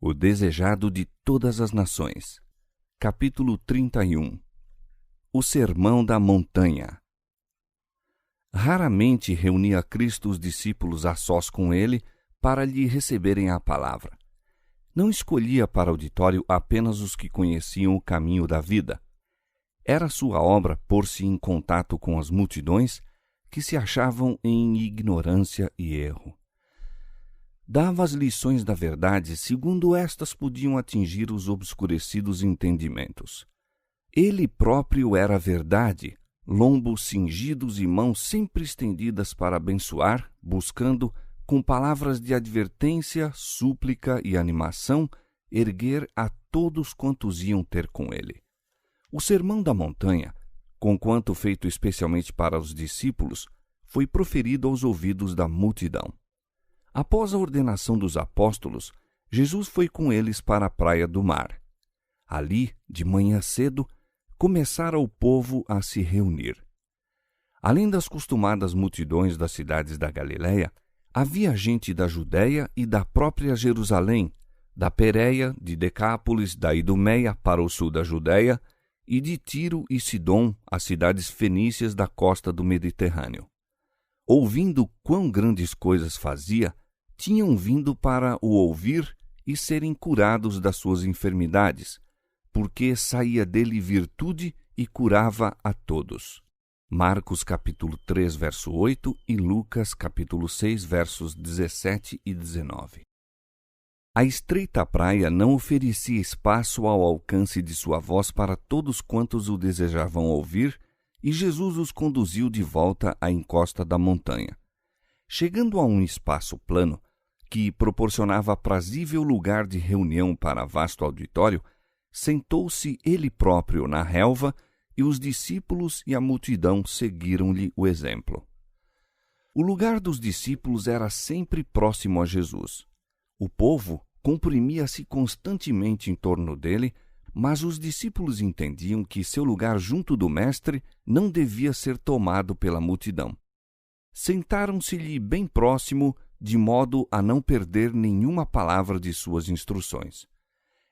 O desejado de todas as nações. Capítulo 31. O Sermão da Montanha. Raramente reunia Cristo os discípulos a sós com ele para lhe receberem a palavra. Não escolhia para auditório apenas os que conheciam o caminho da vida. Era sua obra pôr-se em contato com as multidões que se achavam em ignorância e erro. Dava as lições da verdade segundo estas podiam atingir os obscurecidos entendimentos. Ele próprio era a verdade, lombos cingidos e mãos sempre estendidas para abençoar, buscando, com palavras de advertência, súplica e animação, erguer a todos quantos iam ter com ele. O Sermão da Montanha, conquanto feito especialmente para os discípulos, foi proferido aos ouvidos da multidão. Após a ordenação dos apóstolos, Jesus foi com eles para a praia do mar. Ali, de manhã cedo, começara o povo a se reunir. Além das costumadas multidões das cidades da Galiléia, havia gente da Judéia e da própria Jerusalém, da Pérea, de Decápolis, da Idumeia para o sul da Judéia, e de Tiro e Sidom, as cidades fenícias da costa do Mediterrâneo. Ouvindo quão grandes coisas fazia, tinham vindo para o ouvir e serem curados das suas enfermidades, porque saía dele virtude e curava a todos. Marcos capítulo 3, verso 8 e Lucas capítulo 6, versos 17 e 19. A estreita praia não oferecia espaço ao alcance de sua voz para todos quantos o desejavam ouvir, e Jesus os conduziu de volta à encosta da montanha. Chegando a um espaço plano, que proporcionava aprazível lugar de reunião para vasto auditório, sentou-se ele próprio na relva e os discípulos e a multidão seguiram-lhe o exemplo. O lugar dos discípulos era sempre próximo a Jesus. O povo comprimia-se constantemente em torno dele, mas os discípulos entendiam que seu lugar junto do Mestre não devia ser tomado pela multidão. Sentaram-se-lhe bem próximo, de modo a não perder nenhuma palavra de suas instruções.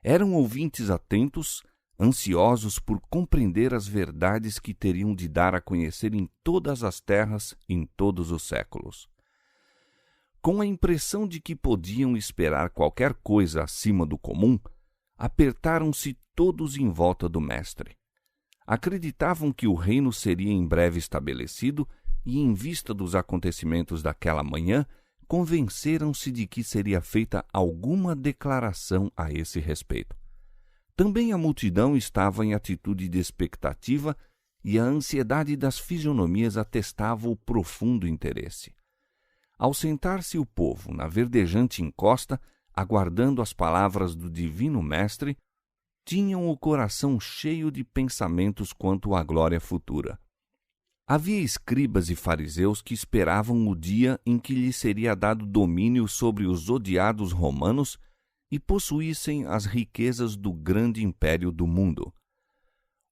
Eram ouvintes atentos, ansiosos por compreender as verdades que teriam de dar a conhecer em todas as terras, em todos os séculos. Com a impressão de que podiam esperar qualquer coisa acima do comum, apertaram-se todos em volta do Mestre. Acreditavam que o reino seria em breve estabelecido e, em vista dos acontecimentos daquela manhã, convenceram-se de que seria feita alguma declaração a esse respeito. Também a multidão estava em atitude de expectativa e a ansiedade das fisionomias atestava o profundo interesse. Ao sentar-se o povo na verdejante encosta, aguardando as palavras do Divino Mestre, tinham o coração cheio de pensamentos quanto à glória futura. Havia escribas e fariseus que esperavam o dia em que lhes seria dado domínio sobre os odiados romanos e possuíssem as riquezas do grande império do mundo.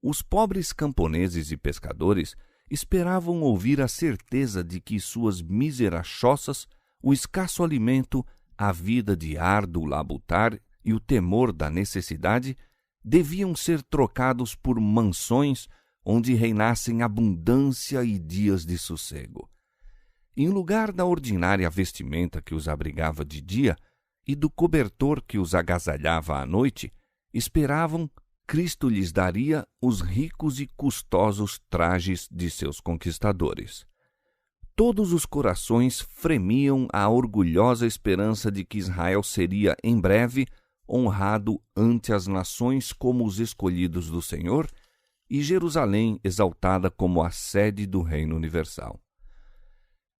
Os pobres camponeses e pescadores esperavam ouvir a certeza de que suas míseras choças, o escasso alimento, a vida de árduo labutar e o temor da necessidade deviam ser trocados por mansões onde reinassem abundância e dias de sossego. Em lugar da ordinária vestimenta que os abrigava de dia e do cobertor que os agasalhava à noite, esperavam Cristo lhes daria os ricos e custosos trajes de seus conquistadores. Todos os corações fremiam à orgulhosa esperança de que Israel seria, em breve, honrado ante as nações como os escolhidos do Senhor, e Jerusalém exaltada como a sede do reino universal.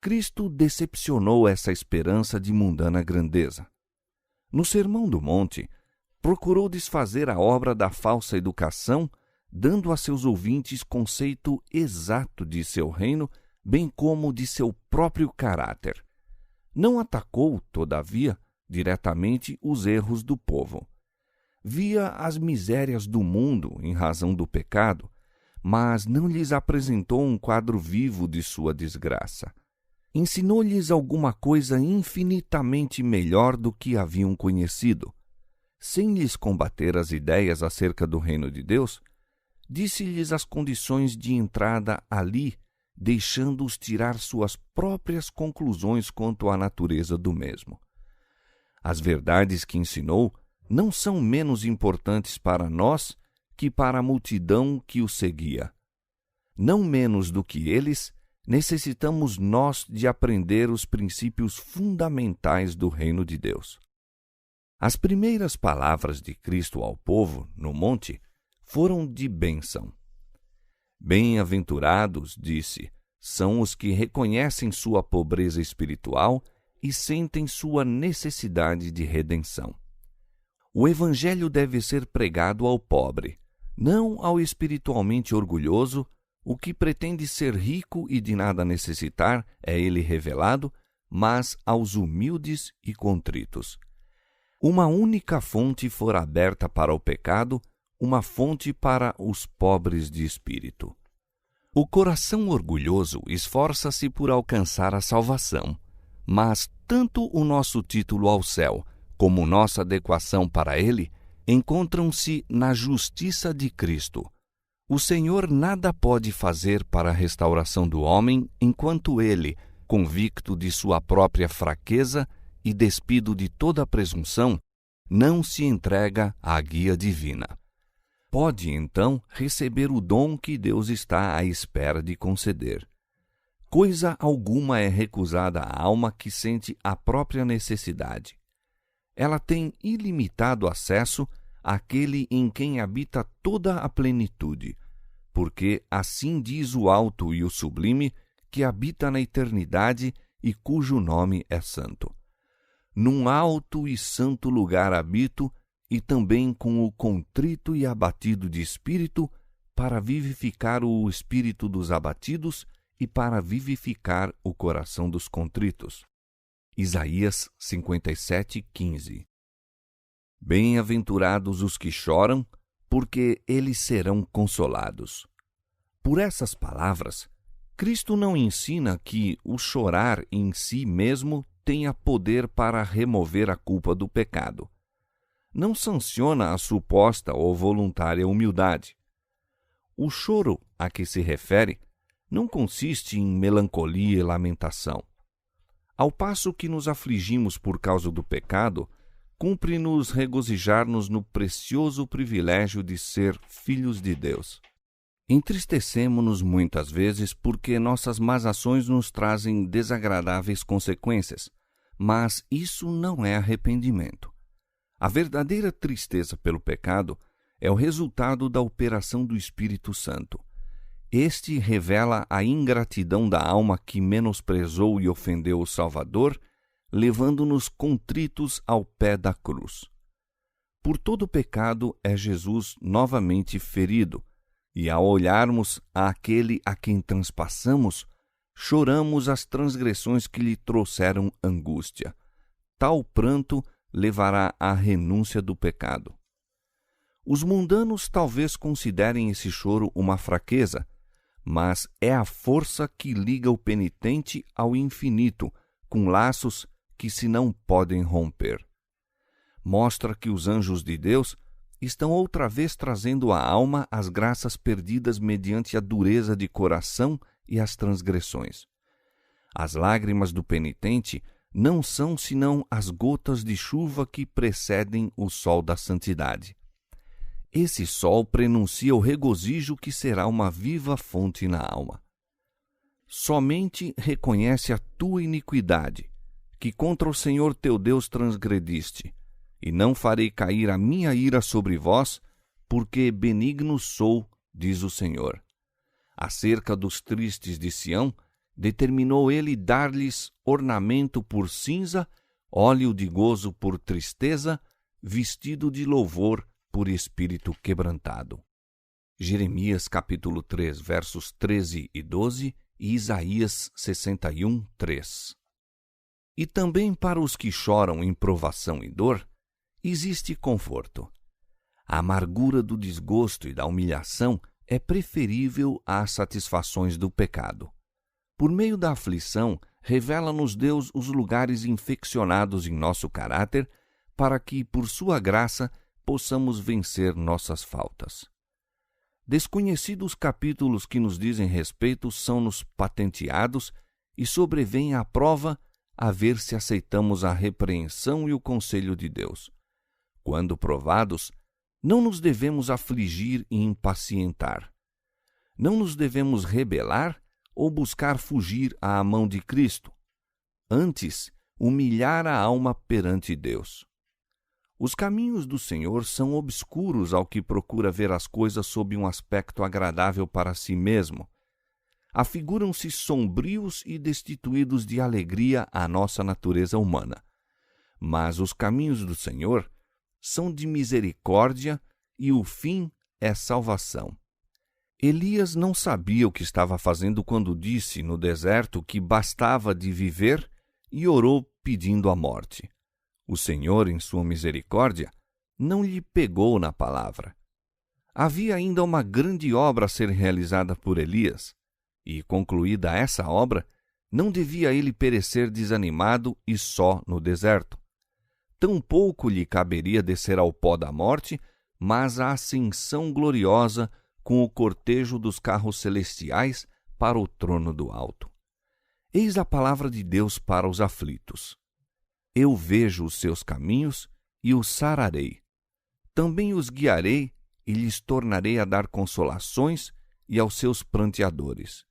Cristo decepcionou essa esperança de mundana grandeza. No Sermão do Monte, procurou desfazer a obra da falsa educação, dando a seus ouvintes conceito exato de seu reino, bem como de seu próprio caráter. Não atacou, todavia, diretamente os erros do povo. Via as misérias do mundo em razão do pecado, mas não lhes apresentou um quadro vivo de sua desgraça. Ensinou-lhes alguma coisa infinitamente melhor do que haviam conhecido. sem lhes combater as ideias acerca do reino de Deus, disse-lhes as condições de entrada ali, deixando-os tirar suas próprias conclusões quanto à natureza do mesmo. As verdades que ensinou não são menos importantes para nós que para a multidão que o seguia. Não menos do que eles, necessitamos nós de aprender os princípios fundamentais do reino de Deus. As primeiras palavras de Cristo ao povo, no monte, foram de bênção. Bem-aventurados, disse, são os que reconhecem sua pobreza espiritual e sentem sua necessidade de redenção. O Evangelho deve ser pregado ao pobre, não ao espiritualmente orgulhoso. O que pretende ser rico e de nada necessitar é ele revelado, mas aos humildes e contritos. Uma única fonte fora aberta para o pecado, uma fonte para os pobres de espírito. O coração orgulhoso esforça-se por alcançar a salvação, mas tanto o nosso título ao céu como nossa adequação para ele encontram-se na justiça de Cristo. O Senhor nada pode fazer para a restauração do homem enquanto ele, convicto de sua própria fraqueza e despido de toda presunção, não se entrega à guia divina. Pode, então, receber o dom que Deus está à espera de conceder. Coisa alguma é recusada à alma que sente a própria necessidade. Ela tem ilimitado acesso àquele em quem habita toda a plenitude, porque assim diz o alto e o sublime, que habita na eternidade e cujo nome é santo. Num alto e santo lugar habito, e também com o contrito e abatido de espírito, para vivificar o espírito dos abatidos e para vivificar o coração dos contritos. Isaías 57:15. Bem-aventurados os que choram, porque eles serão consolados. Por essas palavras, Cristo não ensina que o chorar em si mesmo tenha poder para remover a culpa do pecado. Não sanciona a suposta ou voluntária humildade. O choro a que se refere não consiste em melancolia e lamentação. Ao passo que nos afligimos por causa do pecado, cumpre-nos regozijar-nos no precioso privilégio de ser filhos de Deus. Entristecemo-nos muitas vezes porque nossas más ações nos trazem desagradáveis consequências, mas isso não é arrependimento. A verdadeira tristeza pelo pecado é o resultado da operação do Espírito Santo. Este revela a ingratidão da alma que menosprezou e ofendeu o Salvador, levando-nos contritos ao pé da cruz. Por todo pecado é Jesus novamente ferido, e ao olharmos àquele a quem transpassamos, choramos as transgressões que lhe trouxeram angústia. Tal pranto levará à renúncia do pecado. Os mundanos talvez considerem esse choro uma fraqueza, mas é a força que liga o penitente ao infinito, com laços que se não podem romper. Mostra que os anjos de Deus estão outra vez trazendo à alma as graças perdidas mediante a dureza de coração e as transgressões. As lágrimas do penitente não são senão as gotas de chuva que precedem o sol da santidade. Esse sol prenuncia o regozijo que será uma viva fonte na alma. Somente reconhece a tua iniquidade, que contra o Senhor teu Deus transgrediste, e não farei cair a minha ira sobre vós, porque benigno sou, diz o Senhor. Acerca dos tristes de Sião, determinou ele dar-lhes ornamento por cinza, óleo de gozo por tristeza, vestido de louvor por espírito quebrantado. Jeremias capítulo 3, versos 13 e 12 e Isaías 61, 3. E também para os que choram em provação e dor, existe conforto. A amargura do desgosto e da humilhação é preferível às satisfações do pecado. Por meio da aflição, revela-nos Deus os lugares infeccionados em nosso caráter, para que, por sua graça, possamos vencer nossas faltas. Desconhecidos capítulos que nos dizem respeito são-nos patenteados e sobrevém a prova a ver se aceitamos a repreensão e o conselho de Deus. Quando provados, não nos devemos afligir e impacientar. Não nos devemos rebelar ou buscar fugir à mão de Cristo. Antes, humilhar a alma perante Deus. Os caminhos do Senhor são obscuros ao que procura ver as coisas sob um aspecto agradável para si mesmo. Afiguram-se sombrios e destituídos de alegria à nossa natureza humana. Mas os caminhos do Senhor são de misericórdia e o fim é salvação. Elias não sabia o que estava fazendo quando disse no deserto que bastava de viver e orou pedindo a morte. O Senhor, em sua misericórdia, não lhe pegou na palavra. Havia ainda uma grande obra a ser realizada por Elias, e, concluída essa obra, não devia ele perecer desanimado e só no deserto. Tampouco lhe caberia descer ao pó da morte, mas a ascensão gloriosa com o cortejo dos carros celestiais para o trono do alto. Eis a palavra de Deus para os aflitos. Eu vejo os seus caminhos e os sararei. Também os guiarei e lhes tornarei a dar consolações e aos seus pranteadores.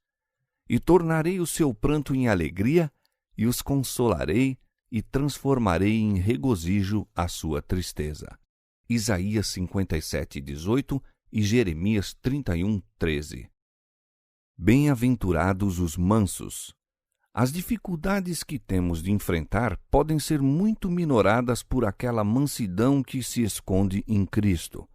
E tornarei o seu pranto em alegria e os consolarei e transformarei em regozijo a sua tristeza. Isaías 57:18 e Jeremias 31:13. Bem-aventurados os mansos. As dificuldades que temos de enfrentar podem ser muito minoradas por aquela mansidão que se esconde em Cristo.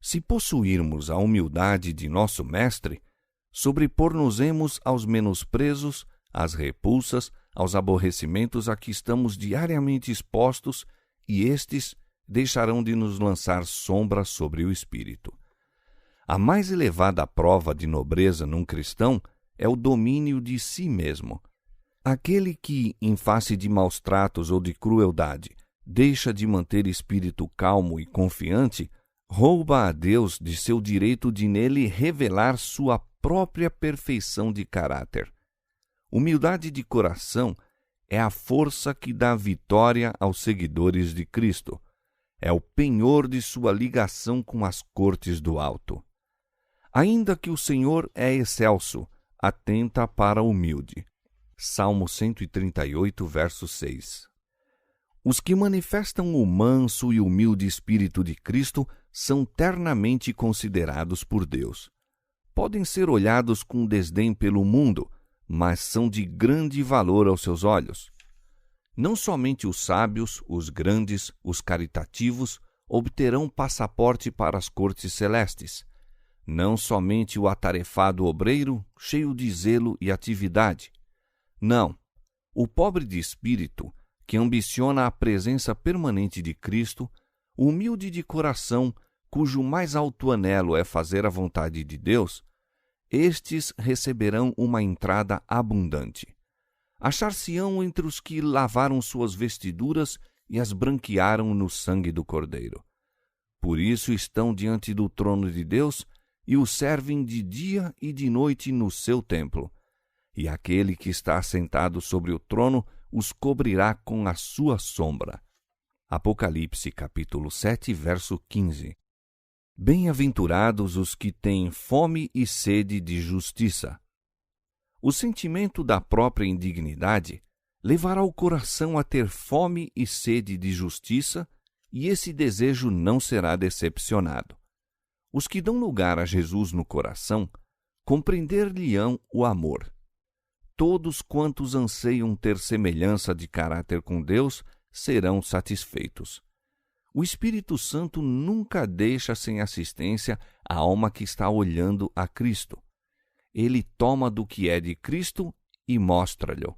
Se possuirmos a humildade de nosso Mestre, sobrepor-nos-emos aos menosprezos, às repulsas, aos aborrecimentos a que estamos diariamente expostos, e estes deixarão de nos lançar sombra sobre o espírito. A mais elevada prova de nobreza num cristão é o domínio de si mesmo. Aquele que, em face de maus tratos ou de crueldade, deixa de manter espírito calmo e confiante, rouba a Deus de seu direito de nele revelar sua própria perfeição de caráter. Humildade de coração é a força que dá vitória aos seguidores de Cristo. É o penhor de sua ligação com as cortes do alto. Ainda que o Senhor é excelso, atenta para o humilde. Salmo 138, verso 6. Os que manifestam o manso e humilde espírito de Cristo são ternamente considerados por Deus. Podem ser olhados com desdém pelo mundo, mas são de grande valor aos seus olhos. Não somente os sábios, os grandes, os caritativos obterão passaporte para as cortes celestes. Não somente o atarefado obreiro, cheio de zelo e atividade. Não, o pobre de espírito, que ambiciona a presença permanente de Cristo, o humilde de coração, cujo mais alto anelo é fazer a vontade de Deus, estes receberão uma entrada abundante. Achar-se-ão entre os que lavaram suas vestiduras e as branquearam no sangue do Cordeiro. Por isso estão diante do trono de Deus e o servem de dia e de noite no seu templo. E aquele que está assentado sobre o trono os cobrirá com a sua sombra. Apocalipse capítulo 7, verso 15. Bem-aventurados os que têm fome e sede de justiça. O sentimento da própria indignidade levará o coração a ter fome e sede de justiça, e esse desejo não será decepcionado. Os que dão lugar a Jesus no coração compreender-lhe-ão o amor. Todos quantos anseiam ter semelhança de caráter com Deus serão satisfeitos. O Espírito Santo nunca deixa sem assistência a alma que está olhando a Cristo. Ele toma do que é de Cristo e mostra-lhe.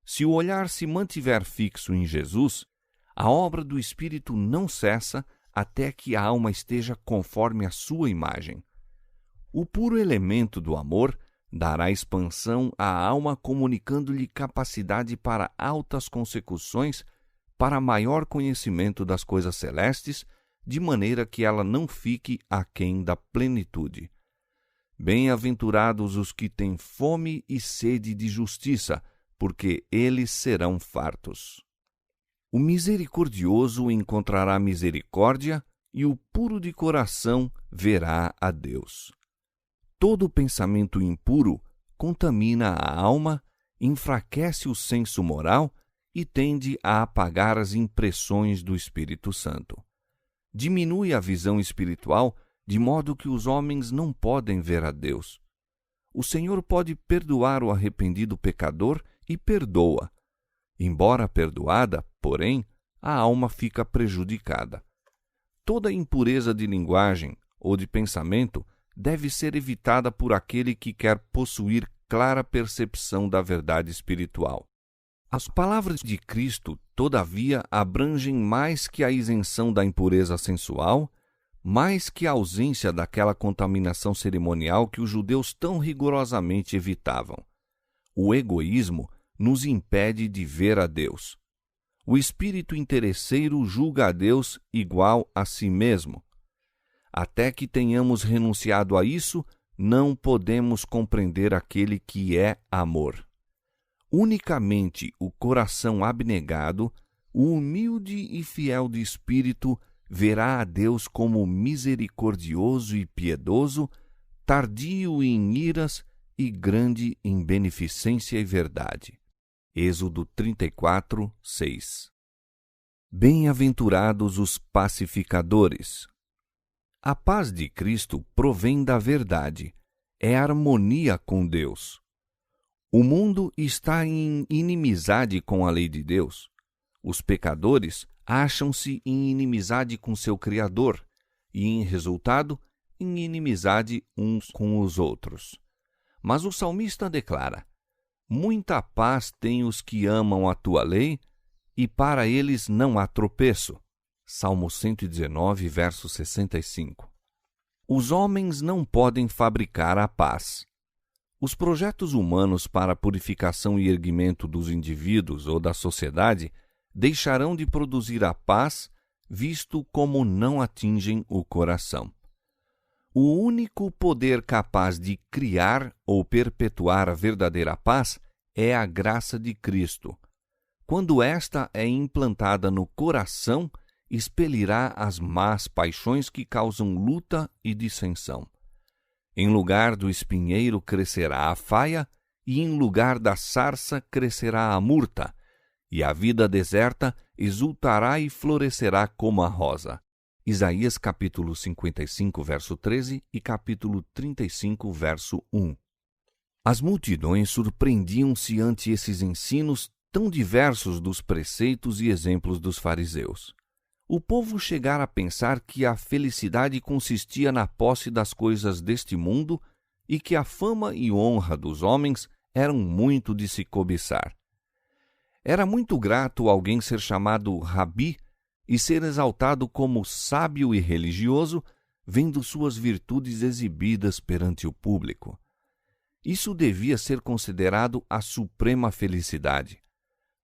Se o olhar se mantiver fixo em Jesus, a obra do Espírito não cessa até que a alma esteja conforme a sua imagem. O puro elemento do amor dará expansão à alma, comunicando-lhe capacidade para altas consecuções, para maior conhecimento das coisas celestes, de maneira que ela não fique aquém da plenitude. Bem-aventurados os que têm fome e sede de justiça, porque eles serão fartos. O misericordioso encontrará misericórdia, e o puro de coração verá a Deus. Todo pensamento impuro contamina a alma, enfraquece o senso moral e tende a apagar as impressões do Espírito Santo. Diminui a visão espiritual, de modo que os homens não podem ver a Deus. O Senhor pode perdoar o arrependido pecador e perdoa. Embora perdoada, porém, a alma fica prejudicada. Toda impureza de linguagem ou de pensamento deve ser evitada por aquele que quer possuir clara percepção da verdade espiritual. As palavras de Cristo, todavia, abrangem mais que a isenção da impureza sensual, mais que a ausência daquela contaminação cerimonial que os judeus tão rigorosamente evitavam. O egoísmo nos impede de ver a Deus. O espírito interesseiro julga a Deus igual a si mesmo. Até que tenhamos renunciado a isso, não podemos compreender aquele que é amor. Unicamente o coração abnegado, o humilde e fiel de espírito, verá a Deus como misericordioso e piedoso, tardio em iras e grande em beneficência e verdade. Êxodo 34, 6. Bem-aventurados os pacificadores. A paz de Cristo provém da verdade, é harmonia com Deus. O mundo está em inimizade com a lei de Deus. Os pecadores acham-se em inimizade com seu Criador e, em resultado, em inimizade uns com os outros. Mas o salmista declara: muita paz têm os que amam a tua lei, e para eles não há tropeço. Salmo 119, verso 65. Os homens não podem fabricar a paz. Os projetos humanos para a purificação e erguimento dos indivíduos ou da sociedade deixarão de produzir a paz, visto como não atingem o coração. O único poder capaz de criar ou perpetuar a verdadeira paz é a graça de Cristo. Quando esta é implantada no coração, expelirá as más paixões que causam luta e dissensão. Em lugar do espinheiro crescerá a faia, e em lugar da sarça crescerá a murta, e a vida deserta exultará e florescerá como a rosa. Isaías capítulo 55, verso 13 e capítulo 35, verso 1. As multidões surpreendiam-se ante esses ensinos tão diversos dos preceitos e exemplos dos fariseus. O povo chegara a pensar que a felicidade consistia na posse das coisas deste mundo e que a fama e honra dos homens eram muito de se cobiçar. Era muito grato alguém ser chamado Rabi e ser exaltado como sábio e religioso, vendo suas virtudes exibidas perante o público. Isso devia ser considerado a suprema felicidade.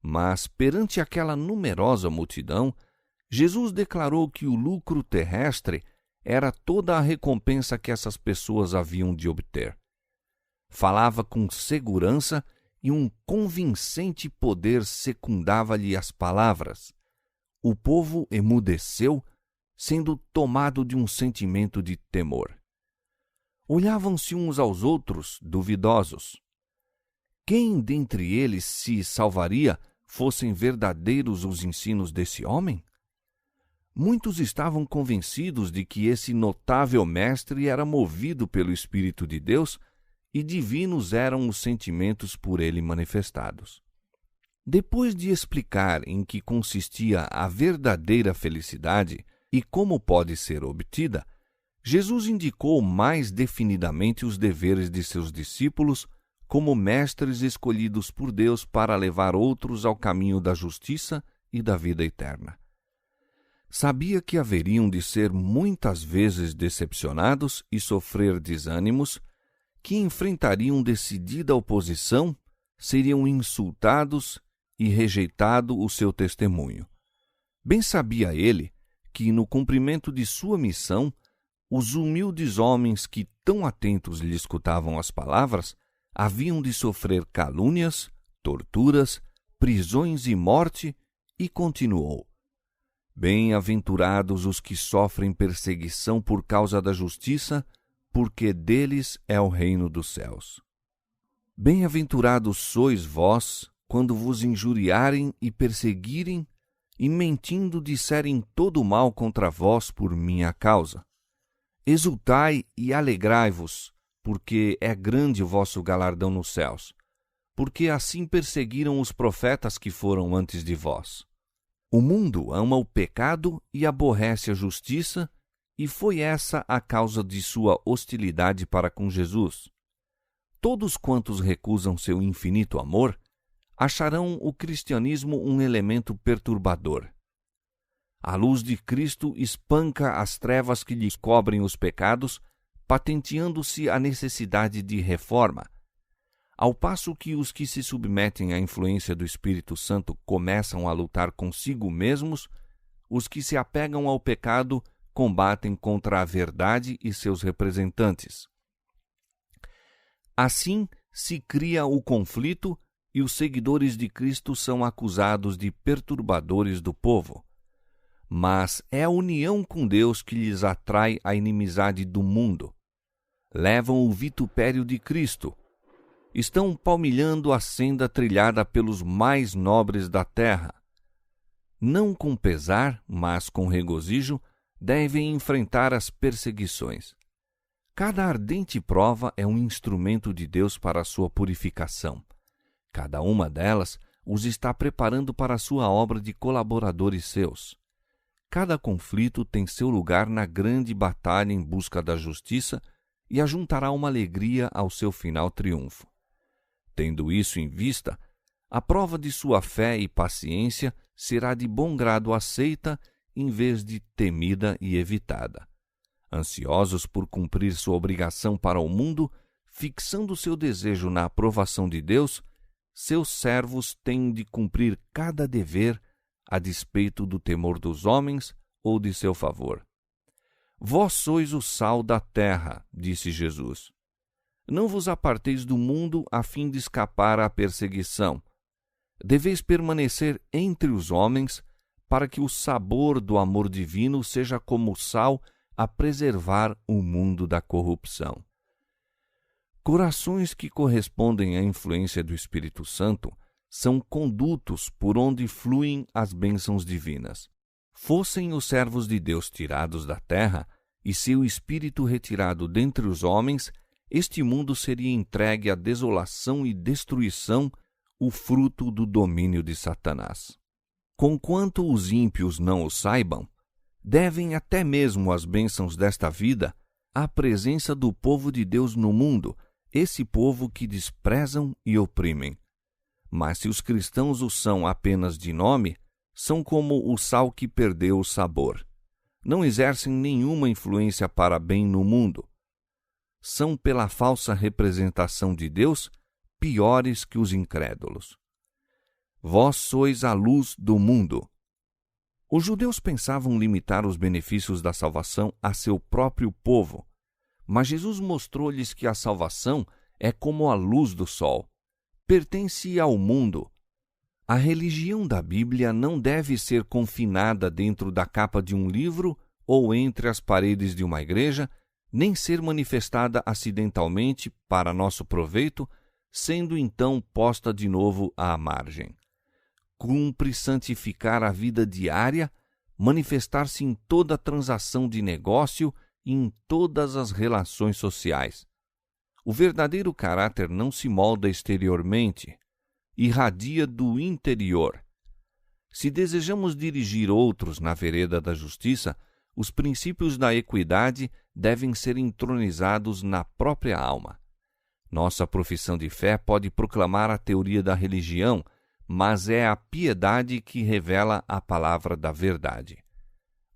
Mas, perante aquela numerosa multidão, Jesus declarou que o lucro terrestre era toda a recompensa que essas pessoas haviam de obter. Falava com segurança e um convincente poder secundava-lhe as palavras. O povo emudeceu, sendo tomado de um sentimento de temor. Olhavam-se uns aos outros, duvidosos. Quem dentre eles se salvaria, fossem verdadeiros os ensinos desse homem? Muitos estavam convencidos de que esse notável mestre era movido pelo Espírito de Deus e divinos eram os sentimentos por ele manifestados. Depois de explicar em que consistia a verdadeira felicidade e como pode ser obtida, Jesus indicou mais definidamente os deveres de seus discípulos como mestres escolhidos por Deus para levar outros ao caminho da justiça e da vida eterna. Sabia que haveriam de ser muitas vezes decepcionados e sofrer desânimos, que enfrentariam decidida oposição, seriam insultados e rejeitado o seu testemunho. Bem sabia ele que, no cumprimento de sua missão, os humildes homens que tão atentos lhe escutavam as palavras haviam de sofrer calúnias, torturas, prisões e morte, e continuou: Bem-aventurados os que sofrem perseguição por causa da justiça, porque deles é o reino dos céus. Bem-aventurados sois vós, quando vos injuriarem e perseguirem, e mentindo disserem todo mal contra vós por minha causa. Exultai e alegrai-vos, porque é grande o vosso galardão nos céus, porque assim perseguiram os profetas que foram antes de vós. O mundo ama o pecado e aborrece a justiça, e foi essa a causa de sua hostilidade para com Jesus. Todos quantos recusam seu infinito amor acharão o cristianismo um elemento perturbador. A luz de Cristo espanca as trevas que lhes cobrem os pecados, patenteando-se a necessidade de reforma, ao passo que os que se submetem à influência do Espírito Santo começam a lutar consigo mesmos, os que se apegam ao pecado combatem contra a verdade e seus representantes. Assim se cria o conflito e os seguidores de Cristo são acusados de perturbadores do povo. Mas é a união com Deus que lhes atrai a inimizade do mundo. Levam o vitupério de Cristo. Estão palmilhando a senda trilhada pelos mais nobres da terra. Não com pesar, mas com regozijo, devem enfrentar as perseguições. Cada ardente prova é um instrumento de Deus para a sua purificação. Cada uma delas os está preparando para a sua obra de colaboradores seus. Cada conflito tem seu lugar na grande batalha em busca da justiça e ajuntará uma alegria ao seu final triunfo. Tendo isso em vista, a prova de sua fé e paciência será de bom grado aceita em vez de temida e evitada. Ansiosos por cumprir sua obrigação para o mundo, fixando seu desejo na aprovação de Deus, seus servos têm de cumprir cada dever a despeito do temor dos homens ou de seu favor. Vós sois o sal da terra, disse Jesus. Não vos aparteis do mundo a fim de escapar à perseguição. Deveis permanecer entre os homens, para que o sabor do amor divino seja como o sal a preservar o mundo da corrupção. Corações que correspondem à influência do Espírito Santo são condutos por onde fluem as bênçãos divinas. Fossem os servos de Deus tirados da terra e seu espírito retirado dentre os homens, este mundo seria entregue à desolação e destruição, o fruto do domínio de Satanás. Conquanto os ímpios não o saibam, devem até mesmo as bênçãos desta vida à presença do povo de Deus no mundo, esse povo que desprezam e oprimem. Mas se os cristãos o são apenas de nome, são como o sal que perdeu o sabor. Não exercem nenhuma influência para bem no mundo. São, pela falsa representação de Deus, piores que os incrédulos. Vós sois a luz do mundo. Os judeus pensavam limitar os benefícios da salvação a seu próprio povo, mas Jesus mostrou-lhes que a salvação é como a luz do sol. Pertence ao mundo. A religião da Bíblia não deve ser confinada dentro da capa de um livro ou entre as paredes de uma igreja, nem ser manifestada acidentalmente para nosso proveito, sendo então posta de novo à margem. Cumpre santificar a vida diária, manifestar-se em toda transação de negócio e em todas as relações sociais. O verdadeiro caráter não se molda exteriormente, irradia do interior. Se desejamos dirigir outros na vereda da justiça, os princípios da equidade devem ser entronizados na própria alma. Nossa profissão de fé pode proclamar a teoria da religião, mas é a piedade que revela a palavra da verdade.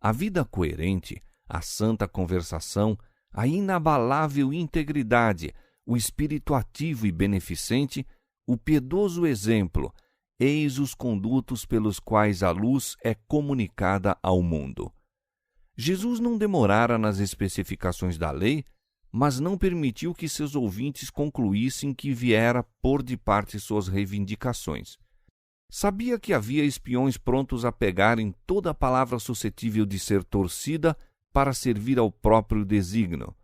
A vida coerente, a santa conversação, a inabalável integridade, o espírito ativo e beneficente, o piedoso exemplo eis os condutos pelos quais a luz é comunicada ao mundo. Jesus não demorara nas especificações da lei, mas não permitiu que seus ouvintes concluíssem que viera pôr de parte suas reivindicações. Sabia que havia espiões prontos a pegarem toda a palavra suscetível de ser torcida para servir ao próprio desígnio.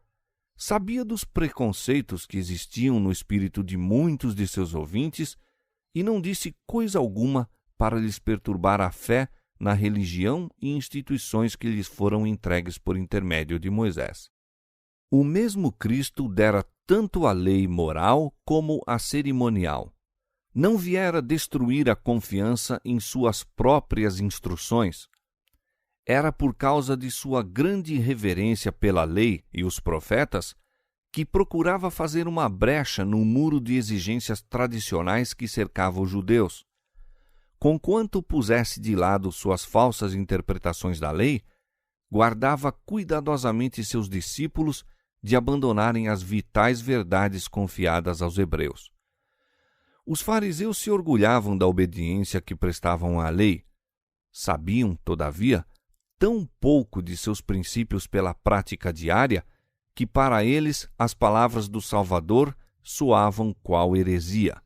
Sabia dos preconceitos que existiam no espírito de muitos de seus ouvintes e não disse coisa alguma para lhes perturbar a fé na religião e instituições que lhes foram entregues por intermédio de Moisés. O mesmo Cristo dera tanto a lei moral como a cerimonial. Não viera destruir a confiança em suas próprias instruções. Era por causa de sua grande reverência pela lei e os profetas que procurava fazer uma brecha no muro de exigências tradicionais que cercava os judeus. Conquanto pusesse de lado suas falsas interpretações da lei, guardava cuidadosamente seus discípulos de abandonarem as vitais verdades confiadas aos hebreus. Os fariseus se orgulhavam da obediência que prestavam à lei. Sabiam, todavia, tão pouco de seus princípios pela prática diária que para eles as palavras do Salvador soavam qual heresia.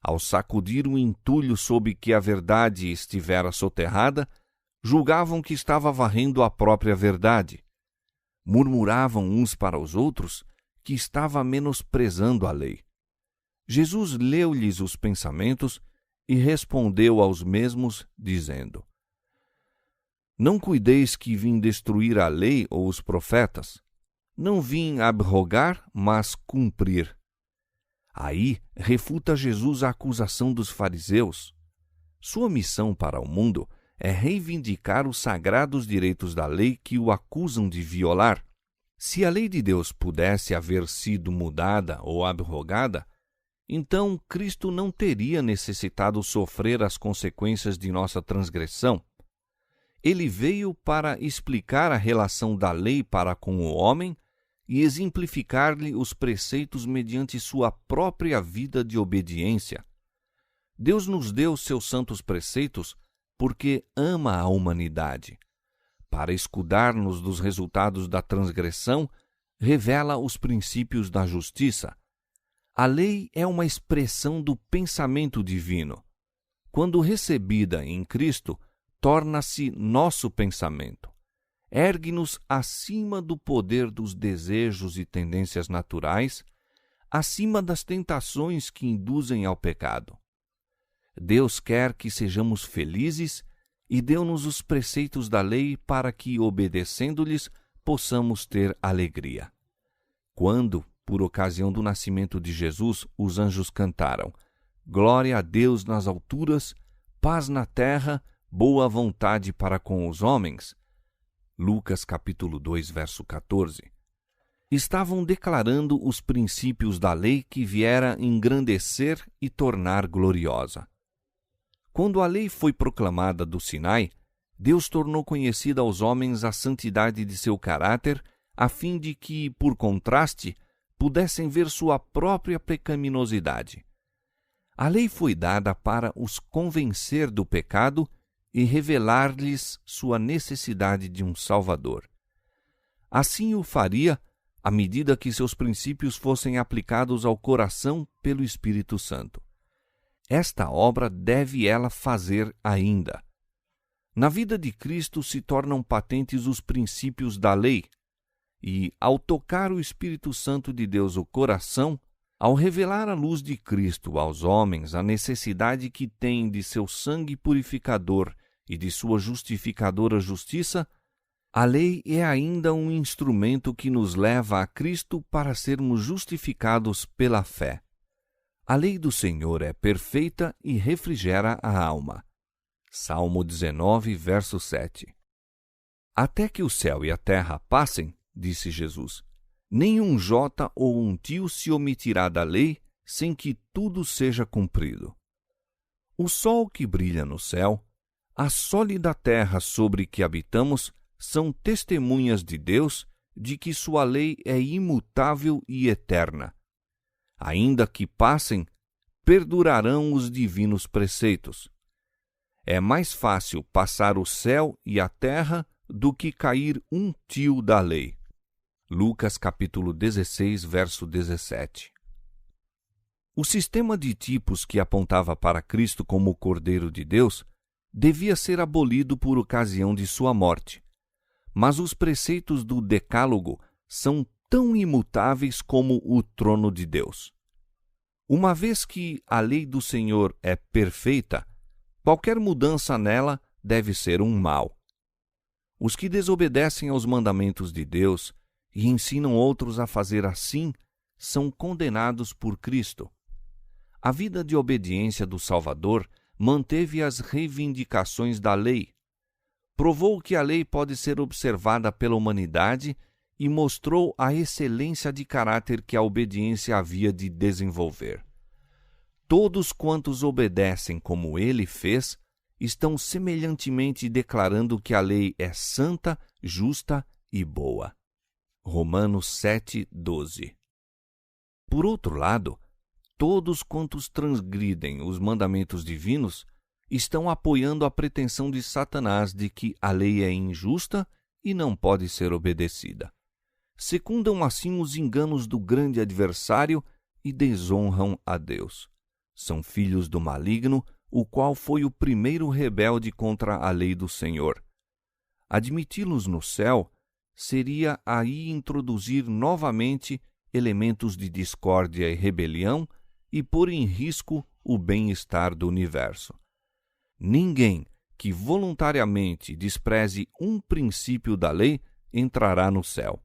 Ao sacudir o entulho sob que a verdade estivera soterrada, julgavam que estava varrendo a própria verdade. Murmuravam uns para os outros que estava menosprezando a lei. Jesus leu-lhes os pensamentos e respondeu aos mesmos, dizendo: Não cuideis que vim destruir a lei ou os profetas. Não vim abrogar, mas cumprir. Aí refuta Jesus a acusação dos fariseus. Sua missão para o mundo é reivindicar os sagrados direitos da lei que o acusam de violar. Se a lei de Deus pudesse haver sido mudada ou abrogada, então Cristo não teria necessitado sofrer as consequências de nossa transgressão. Ele veio para explicar a relação da lei para com o homem e exemplificar-lhe os preceitos mediante sua própria vida de obediência. Deus nos deu seus santos preceitos porque ama a humanidade. Para escudar-nos dos resultados da transgressão, revela os princípios da justiça. A lei é uma expressão do pensamento divino. Quando recebida em Cristo, torna-se nosso pensamento. Ergue-nos acima do poder dos desejos e tendências naturais, acima das tentações que induzem ao pecado. Deus quer que sejamos felizes e deu-nos os preceitos da lei para que, obedecendo-lhes, possamos ter alegria. Quando, por ocasião do nascimento de Jesus, os anjos cantaram: Glória a Deus nas alturas, paz na terra, boa vontade para com os homens. Lucas capítulo 2, verso 14. Estavam declarando os princípios da lei que viera engrandecer e tornar gloriosa. Quando a lei foi proclamada do Sinai, Deus tornou conhecida aos homens a santidade de seu caráter, a fim de que, por contraste, pudessem ver sua própria pecaminosidade. A lei foi dada para os convencer do pecado e revelar-lhes sua necessidade de um Salvador. Assim o faria à medida que seus princípios fossem aplicados ao coração pelo Espírito Santo. Esta obra deve ela fazer ainda. Na vida de Cristo se tornam patentes os princípios da lei, e, ao tocar o Espírito Santo de Deus o coração, ao revelar a luz de Cristo aos homens a necessidade que têm de seu sangue purificador e de sua justificadora justiça, a lei é ainda um instrumento que nos leva a Cristo para sermos justificados pela fé. A lei do Senhor é perfeita e refrigera a alma. Salmo 19, verso 7. Até que o céu e a terra passem, disse Jesus, nenhum jota ou um tio se omitirá da lei sem que tudo seja cumprido. O sol que brilha no céu, a sólida terra sobre que habitamos, são testemunhas de Deus de que sua lei é imutável e eterna. Ainda que passem, perdurarão os divinos preceitos. É mais fácil passar o céu e a terra do que cair um tio da lei. Lucas capítulo 16, verso 17. O sistema de tipos que apontava para Cristo como o Cordeiro de Deus devia ser abolido por ocasião de sua morte. Mas os preceitos do Decálogo são tão imutáveis como o trono de Deus. Uma vez que a lei do Senhor é perfeita, qualquer mudança nela deve ser um mal. Os que desobedecem aos mandamentos de Deus e ensinam outros a fazer assim são condenados por Cristo. A vida de obediência do Salvador manteve as reivindicações da lei, provou que a lei pode ser observada pela humanidade e mostrou a excelência de caráter que a obediência havia de desenvolver. Todos quantos obedecem como ele fez, estão semelhantemente declarando que a lei é santa, justa e boa. Romanos 7:12. Por outro lado, todos quantos transgridem os mandamentos divinos estão apoiando a pretensão de Satanás de que a lei é injusta e não pode ser obedecida. Secundam assim os enganos do grande adversário e desonram a Deus. São filhos do maligno, o qual foi o primeiro rebelde contra a lei do Senhor. Admiti-los no céu seria aí introduzir novamente elementos de discórdia e rebelião e pôr em risco o bem-estar do universo. Ninguém que voluntariamente despreze um princípio da lei entrará no céu.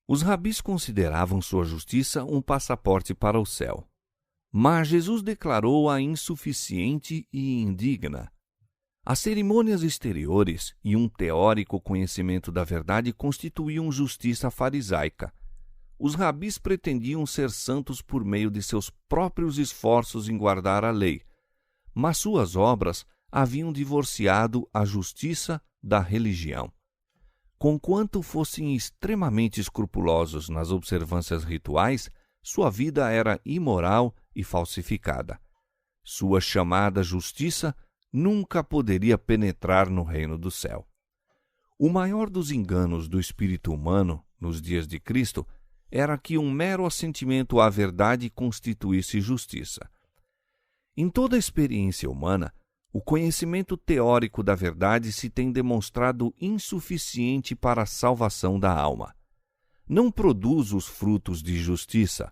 Os rabis consideravam sua justiça um passaporte para o céu. Mas Jesus declarou-a insuficiente e indigna. As cerimônias exteriores e um teórico conhecimento da verdade constituíam justiça farisaica. Os rabis pretendiam ser santos por meio de seus próprios esforços em guardar a lei, mas suas obras haviam divorciado a justiça da religião. Conquanto fossem extremamente escrupulosos nas observâncias rituais, sua vida era imoral e falsificada. Sua chamada justiça nunca poderia penetrar no reino do céu. O maior dos enganos do espírito humano nos dias de Cristo era que um mero assentimento à verdade constituísse justiça. Em toda a experiência humana, o conhecimento teórico da verdade se tem demonstrado insuficiente para a salvação da alma. Não produz os frutos de justiça.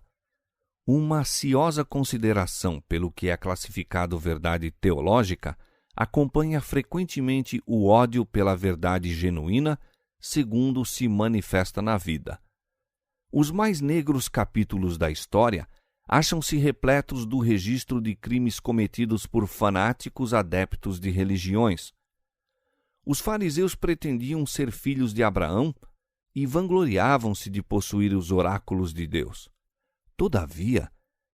Uma ciosa consideração pelo que é classificado verdade teológica acompanha frequentemente o ódio pela verdade genuína, segundo se manifesta na vida. Os mais negros capítulos da história acham-se repletos do registro de crimes cometidos por fanáticos adeptos de religiões. Os fariseus pretendiam ser filhos de Abraão e vangloriavam-se de possuir os oráculos de Deus. Todavia,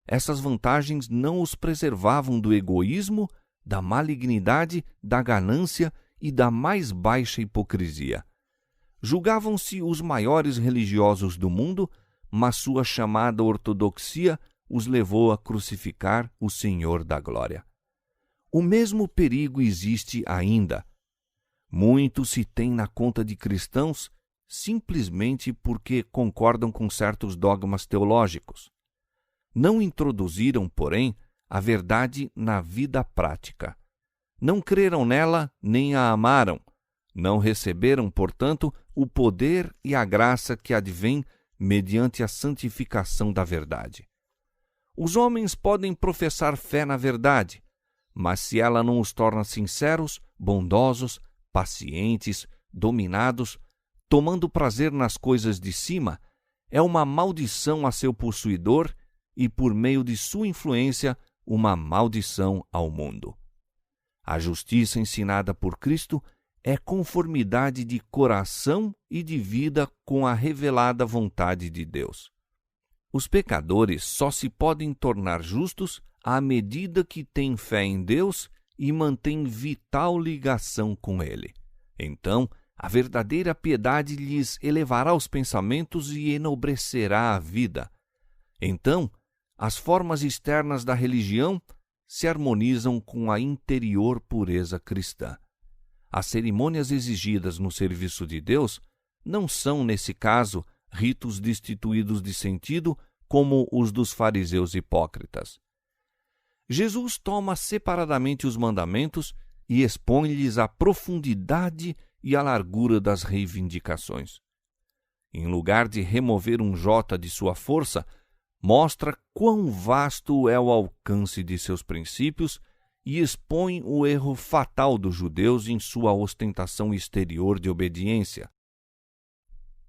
essas vantagens não os preservavam do egoísmo, da malignidade, da ganância e da mais baixa hipocrisia. Julgavam-se os maiores religiosos do mundo, mas sua chamada ortodoxia os levou a crucificar o Senhor da Glória. O mesmo perigo existe ainda. Muito se tem na conta de cristãos simplesmente porque concordam com certos dogmas teológicos. Não introduziram, porém, a verdade na vida prática. Não creram nela nem a amaram. Não receberam, portanto, o poder e a graça que advém mediante a santificação da verdade. Os homens podem professar fé na verdade, mas se ela não os torna sinceros, bondosos, pacientes, dominados, tomando prazer nas coisas de cima, é uma maldição a seu possuidor e, por meio de sua influência, uma maldição ao mundo. A justiça ensinada por Cristo é conformidade de coração e de vida com a revelada vontade de Deus. Os pecadores só se podem tornar justos à medida que têm fé em Deus e mantêm vital ligação com Ele. Então, a verdadeira piedade lhes elevará os pensamentos e enobrecerá a vida. Então, as formas externas da religião se harmonizam com a interior pureza cristã. As cerimônias exigidas no serviço de Deus não são, nesse caso, ritos destituídos de sentido como os dos fariseus hipócritas. Jesus toma separadamente os mandamentos e expõe-lhes a profundidade e a largura das reivindicações. Em lugar de remover um jota de sua força, mostra quão vasto é o alcance de seus princípios e expõe o erro fatal dos judeus em sua ostentação exterior de obediência.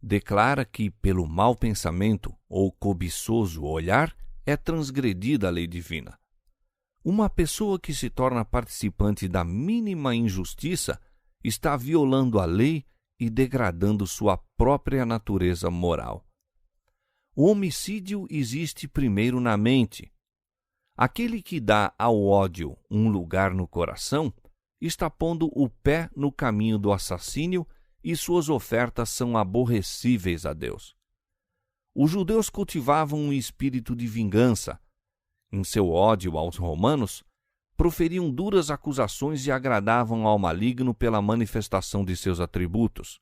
Declara que, pelo mau pensamento ou cobiçoso olhar, é transgredida a lei divina. Uma pessoa que se torna participante da mínima injustiça está violando a lei e degradando sua própria natureza moral. O homicídio existe primeiro na mente. Aquele que dá ao ódio um lugar no coração está pondo o pé no caminho do assassínio e suas ofertas são aborrecíveis a Deus. Os judeus cultivavam um espírito de vingança. Em seu ódio aos romanos, proferiam duras acusações e agradavam ao maligno pela manifestação de seus atributos.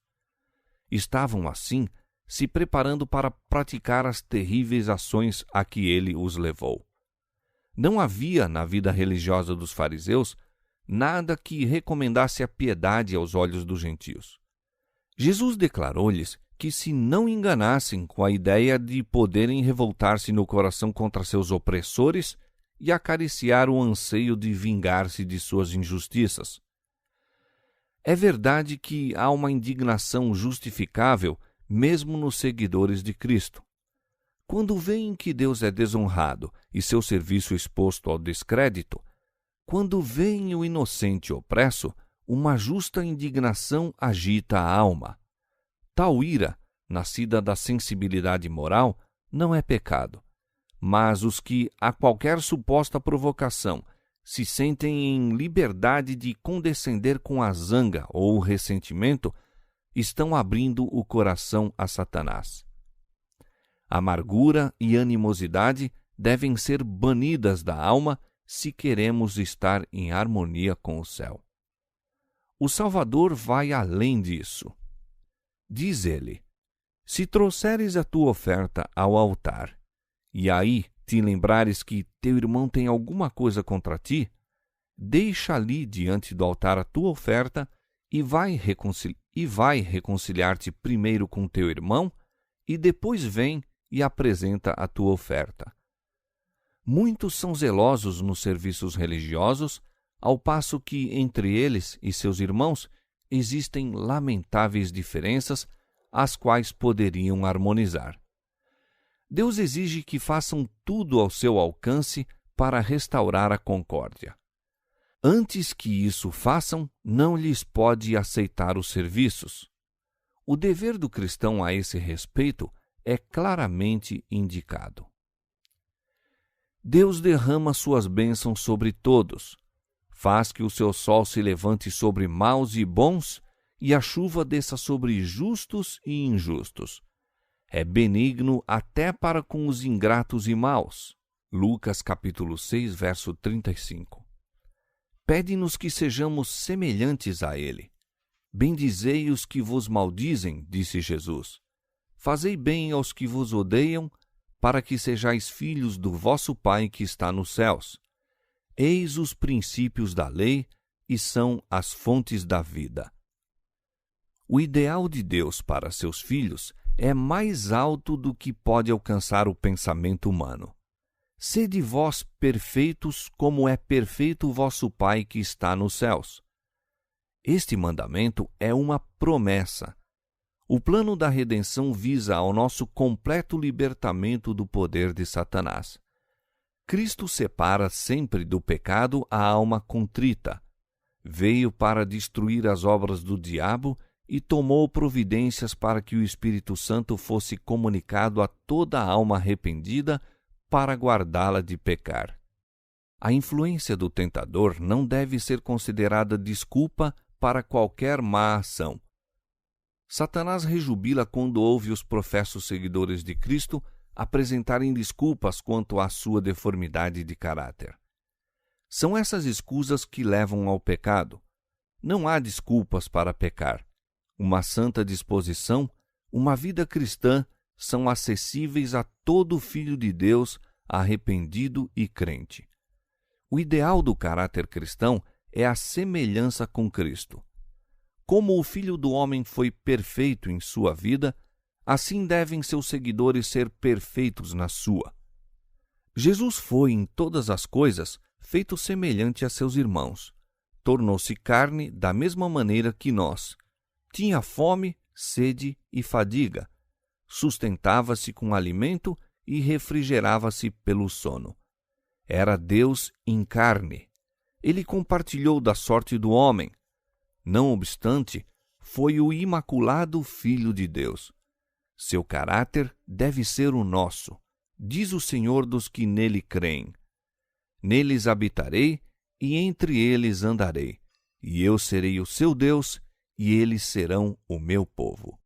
Estavam, assim, se preparando para praticar as terríveis ações a que ele os levou. Não havia, na vida religiosa dos fariseus, nada que recomendasse a piedade aos olhos dos gentios. Jesus declarou-lhes que se não enganassem com a ideia de poderem revoltar-se no coração contra seus opressores e acariciar o anseio de vingar-se de suas injustiças. É verdade que há uma indignação justificável mesmo nos seguidores de Cristo. Quando veem que Deus é desonrado e seu serviço exposto ao descrédito, quando veem o inocente opresso, uma justa indignação agita a alma. Tal ira, nascida da sensibilidade moral, não é pecado. Mas os que, a qualquer suposta provocação, se sentem em liberdade de condescender com a zanga ou o ressentimento, estão abrindo o coração a Satanás. Amargura e animosidade devem ser banidas da alma se queremos estar em harmonia com o céu. O Salvador vai além disso. Diz ele: se trouxeres a tua oferta ao altar, e aí te lembrares que teu irmão tem alguma coisa contra ti, deixa ali diante do altar a tua oferta e vai reconciliar-te primeiro com teu irmão, e depois vem e apresenta a tua oferta. Muitos são zelosos nos serviços religiosos, ao passo que entre eles e seus irmãos existem lamentáveis diferenças, as quais poderiam harmonizar. Deus exige que façam tudo ao seu alcance para restaurar a concórdia. Antes que isso façam, não lhes pode aceitar os serviços. O dever do cristão a esse respeito é claramente indicado. Deus derrama suas bênçãos sobre todos, faz que o seu sol se levante sobre maus e bons, e a chuva desça sobre justos e injustos. É benigno até para com os ingratos e maus. Lucas capítulo 6, verso 35. Pede-nos que sejamos semelhantes a ele. Bendizei os que vos maldizem, disse Jesus. Fazei bem aos que vos odeiam, para que sejais filhos do vosso Pai que está nos céus. Eis os princípios da lei e são as fontes da vida. O ideal de Deus para seus filhos é mais alto do que pode alcançar o pensamento humano. Sede vós perfeitos, como é perfeito o vosso Pai que está nos céus. Este mandamento é uma promessa. O plano da redenção visa ao nosso completo libertamento do poder de Satanás. Cristo separa sempre do pecado a alma contrita. Veio para destruir as obras do diabo e tomou providências para que o Espírito Santo fosse comunicado a toda a alma arrependida para guardá-la de pecar. A influência do tentador não deve ser considerada desculpa para qualquer má ação. Satanás rejubila quando ouve os professos seguidores de Cristo apresentarem desculpas quanto à sua deformidade de caráter. São essas escusas que levam ao pecado. Não há desculpas para pecar. Uma santa disposição, uma vida cristã são acessíveis a todo filho de Deus arrependido e crente. O ideal do caráter cristão é a semelhança com Cristo. Como o Filho do Homem foi perfeito em sua vida, assim devem seus seguidores ser perfeitos na sua. Jesus foi, em todas as coisas, feito semelhante a seus irmãos. Tornou-se carne da mesma maneira que nós. Tinha fome, sede e fadiga. Sustentava-se com alimento e refrigerava-se pelo sono. Era Deus em carne. Ele compartilhou da sorte do homem. Não obstante, foi o imaculado Filho de Deus. Seu caráter deve ser o nosso, diz o Senhor dos que nele creem. Neles habitarei e entre eles andarei, e eu serei o seu Deus, e eles serão o meu povo.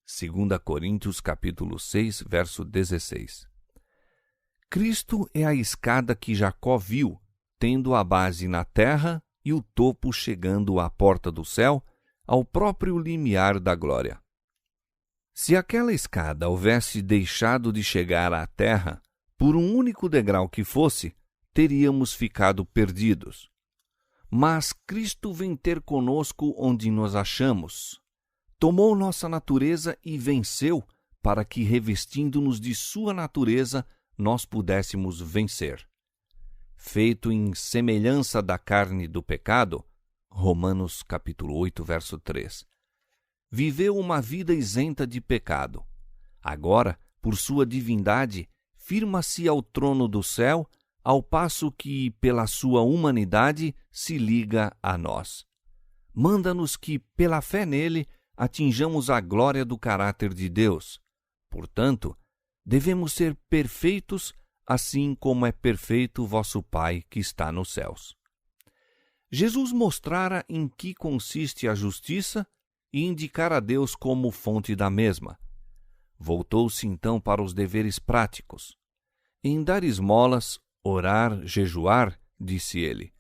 2 Coríntios capítulo 6, verso 16. Cristo é a escada que Jacó viu, tendo a base na terra e o topo chegando à porta do céu, ao próprio limiar da glória. Se aquela escada houvesse deixado de chegar à terra, por um único degrau que fosse, teríamos ficado perdidos. Mas Cristo vem ter conosco onde nos achamos. Tomou nossa natureza e venceu, para que, revestindo-nos de sua natureza, nós pudéssemos vencer. Feito em semelhança da carne do pecado, Romanos capítulo 8, verso 3, viveu uma vida isenta de pecado. Agora, por sua divindade, firma-se ao trono do céu, ao passo que, pela sua humanidade, se liga a nós. Manda-nos que, pela fé nele, atinjamos a glória do caráter de Deus. Portanto, devemos ser perfeitos, assim como é perfeito vosso Pai que está nos céus. Jesus mostrara em que consiste a justiça e indicara a Deus como fonte da mesma. Voltou-se então para os deveres práticos. Em dar esmolas, orar, jejuar, disse ele,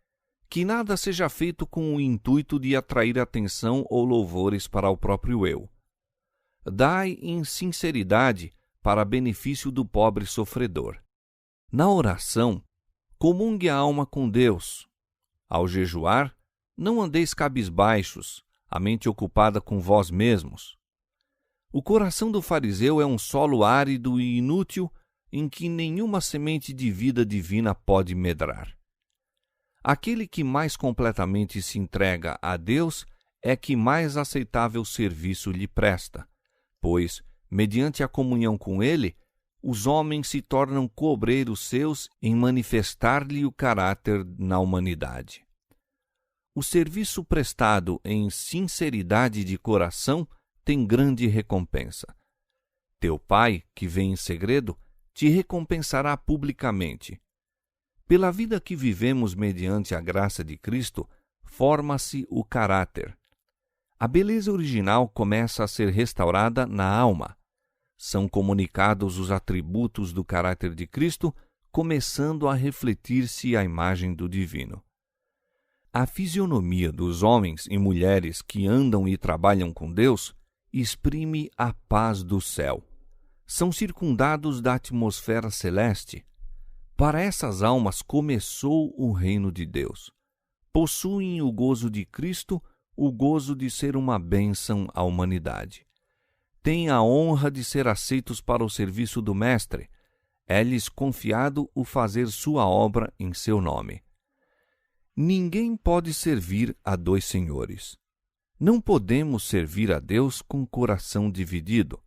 que nada seja feito com o intuito de atrair atenção ou louvores para o próprio eu. Dai em sinceridade para benefício do pobre sofredor. Na oração, comungue a alma com Deus. Ao jejuar, não andeis cabisbaixos, a mente ocupada com vós mesmos. O coração do fariseu é um solo árido e inútil em que nenhuma semente de vida divina pode medrar. Aquele que mais completamente se entrega a Deus é que mais aceitável serviço lhe presta, pois, mediante a comunhão com Ele, os homens se tornam coobreiros seus em manifestar-lhe o caráter na humanidade. O serviço prestado em sinceridade de coração tem grande recompensa. Teu Pai, que vem em segredo, te recompensará publicamente. Pela vida que vivemos mediante a graça de Cristo, forma-se o caráter. A beleza original começa a ser restaurada na alma. São comunicados os atributos do caráter de Cristo, começando a refletir-se a imagem do divino. A fisionomia dos homens e mulheres que andam e trabalham com Deus exprime a paz do céu. São circundados da atmosfera celeste. Para essas almas começou o reino de Deus. Possuem o gozo de Cristo, o gozo de ser uma bênção à humanidade. Têm a honra de ser aceitos para o serviço do Mestre. É-lhes confiado o fazer sua obra em seu nome. Ninguém pode servir a dois senhores. Não podemos servir a Deus com coração dividido.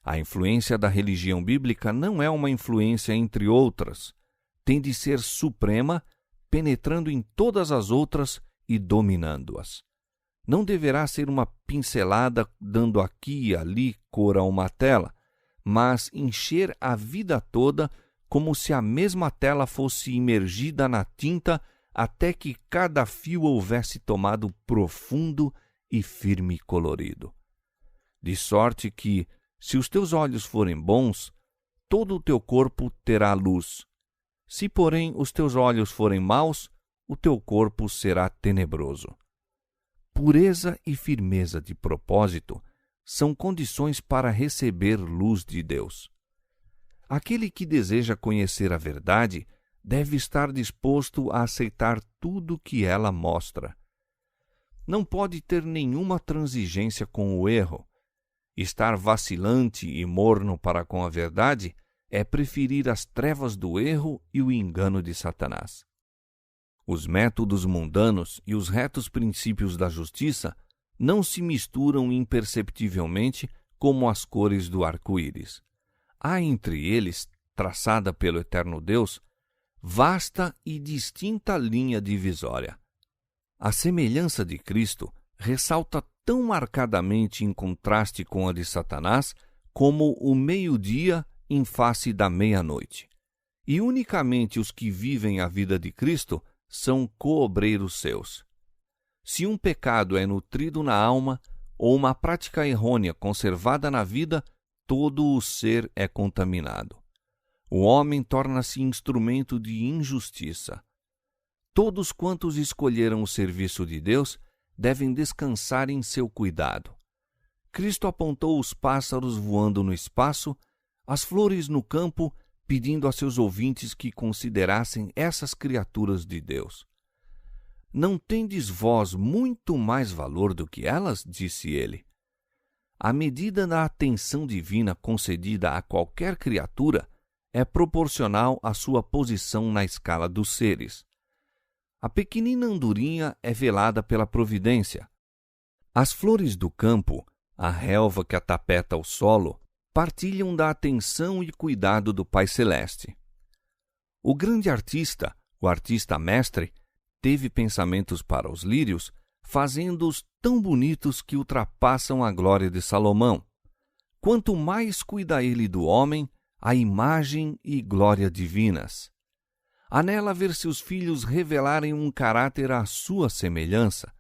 A influência da religião bíblica não é uma influência entre outras. Tem de ser suprema, penetrando em todas as outras e dominando-as. Não deverá ser uma pincelada dando aqui e ali cor a uma tela, mas encher a vida toda como se a mesma tela fosse imergida na tinta até que cada fio houvesse tomado profundo e firme colorido. De sorte que, se os teus olhos forem bons, todo o teu corpo terá luz. Se, porém, os teus olhos forem maus, o teu corpo será tenebroso. Pureza e firmeza de propósito são condições para receber luz de Deus. Aquele que deseja conhecer a verdade deve estar disposto a aceitar tudo que ela mostra. Não pode ter nenhuma transigência com o erro. Estar vacilante e morno para com a verdade é preferir as trevas do erro e o engano de Satanás. Os métodos mundanos e os retos princípios da justiça não se misturam imperceptivelmente como as cores do arco-íris. Há entre eles, traçada pelo eterno Deus, vasta e distinta linha divisória. A semelhança de Cristo ressalta tão marcadamente em contraste com a de Satanás como o meio-dia em face da meia-noite. E unicamente os que vivem a vida de Cristo são coobreiros seus. Se um pecado é nutrido na alma ou uma prática errônea conservada na vida, todo o ser é contaminado. O homem torna-se instrumento de injustiça. Todos quantos escolheram o serviço de Deus devem descansar em seu cuidado. Cristo apontou os pássaros voando no espaço, as flores no campo, pedindo a seus ouvintes que considerassem essas criaturas de Deus. Não tendes vós muito mais valor do que elas? Disse ele. A medida da atenção divina concedida a qualquer criatura é proporcional à sua posição na escala dos seres. A pequenina andorinha é velada pela providência. As flores do campo, a relva que atapeta o solo, partilham da atenção e cuidado do Pai Celeste. O grande artista, o artista mestre, teve pensamentos para os lírios, fazendo-os tão bonitos que ultrapassam a glória de Salomão. Quanto mais cuida ele do homem, a imagem e glória divinas. Anela ver seus filhos revelarem um caráter à sua semelhança.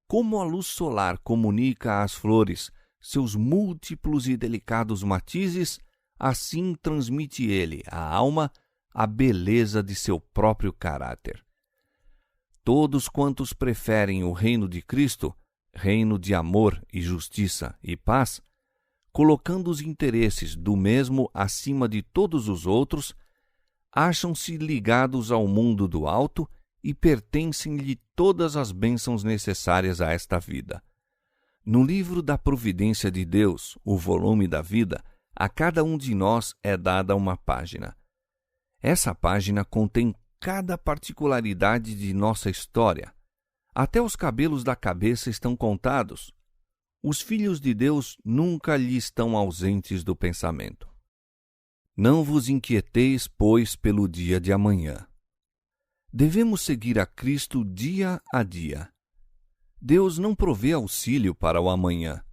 Como a luz solar comunica às flores seus múltiplos e delicados matizes, assim transmite ele à alma a beleza de seu próprio caráter. Todos quantos preferem o reino de Cristo, reino de amor e justiça e paz, colocando os interesses do mesmo acima de todos os outros, acham-se ligados ao mundo do alto e pertencem-lhe todas as bênçãos necessárias a esta vida. No livro da providência de Deus, o volume da vida, a cada um de nós é dada uma página. Essa página contém cada particularidade de nossa história. Até os cabelos da cabeça estão contados. Os filhos de Deus nunca lhe estão ausentes do pensamento. Não vos inquieteis, pois, pelo dia de amanhã. Devemos seguir a Cristo dia a dia. Deus não provê auxílio para o amanhã.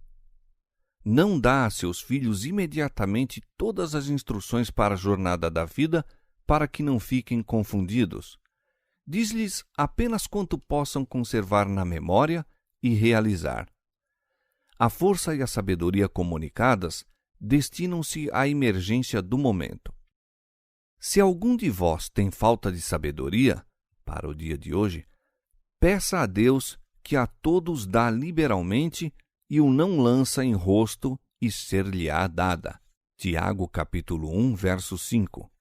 Não dá a seus filhos imediatamente todas as instruções para a jornada da vida, para que não fiquem confundidos. Diz-lhes apenas quanto possam conservar na memória e realizar. A força e a sabedoria comunicadas destinam-se à emergência do momento. Se algum de vós tem falta de sabedoria, para o dia de hoje, peça a Deus que a todos dá liberalmente e o não lança em rosto e ser-lhe-á dada. Tiago capítulo 1, verso 5.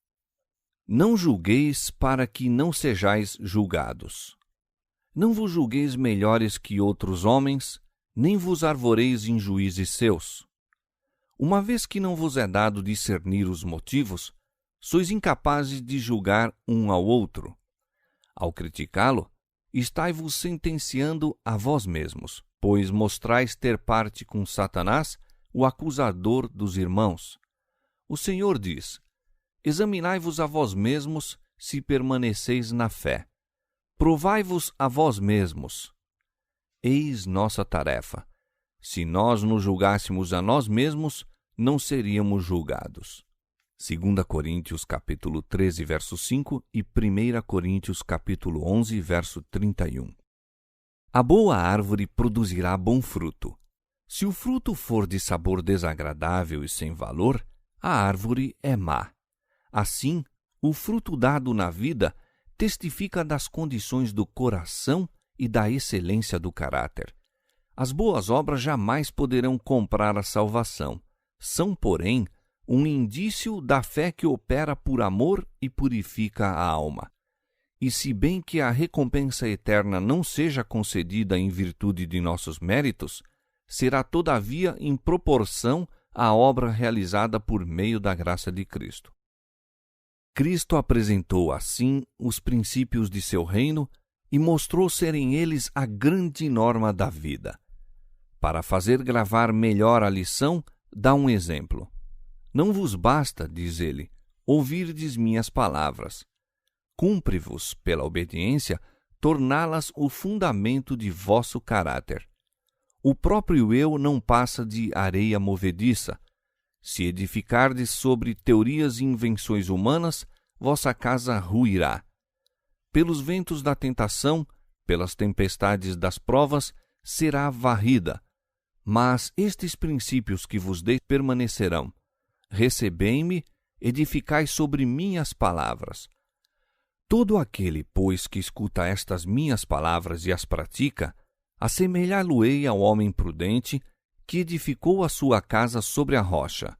Não julgueis para que não sejais julgados. Não vos julgueis melhores que outros homens, nem vos arvoreis em juízes seus. Uma vez que não vos é dado discernir os motivos, sois incapazes de julgar um ao outro. Ao criticá-lo, estai-vos sentenciando a vós mesmos, pois mostrais ter parte com Satanás, o acusador dos irmãos. O Senhor diz: examinai-vos a vós mesmos se permaneceis na fé. Provai-vos a vós mesmos. Eis nossa tarefa. Se nós nos julgássemos a nós mesmos, não seríamos julgados. 2 Coríntios capítulo 13, verso 5 e 1 Coríntios capítulo 11, verso 31. A boa árvore produzirá bom fruto. Se o fruto for de sabor desagradável e sem valor, a árvore é má. Assim, o fruto dado na vida testifica das condições do coração e da excelência do caráter. As boas obras jamais poderão comprar a salvação. São, porém, um indício da fé que opera por amor e purifica a alma. E se bem que a recompensa eterna não seja concedida em virtude de nossos méritos, será todavia em proporção à obra realizada por meio da graça de Cristo. Cristo apresentou assim os princípios de seu reino e mostrou serem eles a grande norma da vida. Para fazer gravar melhor a lição, dá um exemplo. Não vos basta, diz ele, ouvirdes minhas palavras. Cumpre-vos, pela obediência, torná-las o fundamento de vosso caráter. O próprio eu não passa de areia movediça. Se edificardes sobre teorias e invenções humanas, vossa casa ruirá. Pelos ventos da tentação, pelas tempestades das provas, será varrida. Mas estes princípios que vos dei permanecerão. Recebei-me, edificai sobre minhas palavras. Todo aquele, pois, que escuta estas minhas palavras e as pratica, assemelhá-lo-ei ao homem prudente que edificou a sua casa sobre a rocha.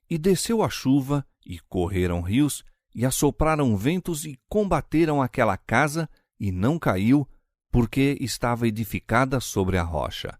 E desceu a chuva, e correram rios, e assopraram ventos, e combateram aquela casa, e não caiu, porque estava edificada sobre a rocha.